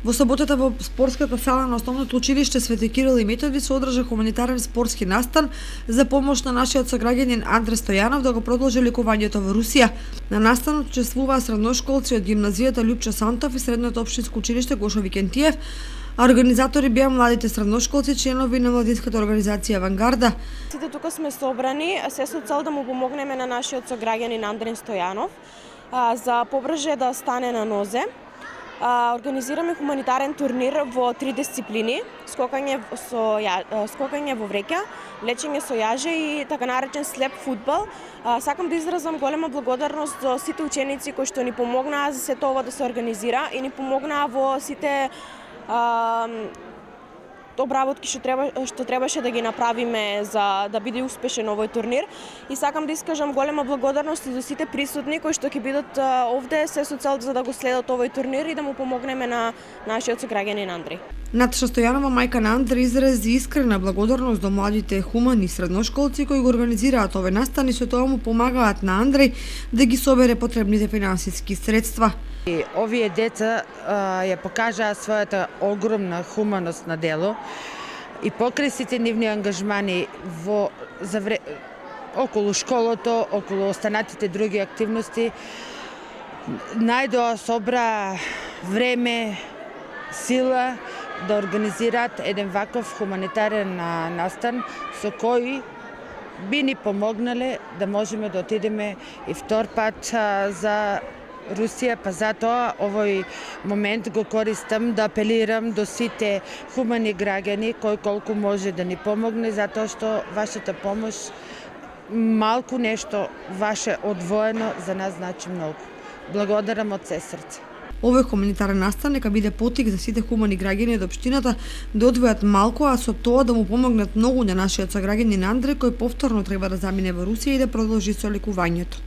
Во саботата во спортската сала на Основното училиште Свети Кирил и Методи се одржа хуманитарен спортски настан за помош на нашиот сограѓанин Андре Стојанов да го продолжи лекувањето во Русија. На настанот учествуваа средношколци од гимназијата Љупчо Сантов и средното општинско училиште Гошо Викентиев, а организатори беа младите средношколци, членови на младинската организација Авангарда. Сите тука сме собрани се со цел да му помогнеме на нашиот сограѓанин Андре Стојанов за побрже да стане на нозе. Организираме хуманитарен турнир во 3 дисциплини: скокање во вреќа, лечење со јаже и така наречен слеп фудбал. Сакам да изразам голема благодарност за сите ученици кои што ни помогнаа за сето ова да се организира и ни помогнаа во сите обработки што требаше да ги направиме за да биде успешен овој турнир. И сакам да искажам голема благодарност и за сите присутни кои што ќе бидат овде се со цел за да го следат овој турнир и да му помогнеме на нашиот сограѓанин Андри. Наташа Стојанова, мајка на Андре, изрази искрена благодарност до младите хумани средношколци кои го организираат овој настан и со тоа му помагаат на Андреј да ги собере потребните финансиски средства. И овие деца ја покажаа својата огромна хуманост на дело и покрај сите нивни ангажмани околу школото, околу останатите други активности, најдоа собра време, сила да организираат еден ваков хуманитарен настан со кој би ни помогнале да можеме да отидеме и втор пат за Русија, па затоа овој момент го користам да апелирам до сите хумани граѓани кој колку може да ни помогне, затоа што вашата помош, малку нешто ваше одвоено за нас значи многу. Благодарам од се срце. Овој хуманитарен настан нека биде потик за сите хумани граѓани од општината да одвојат малку, а со тоа да му помогнат многу на нашиот сограѓанин Андре кој повторно треба да замине во Русија и да продолжи со лекувањето.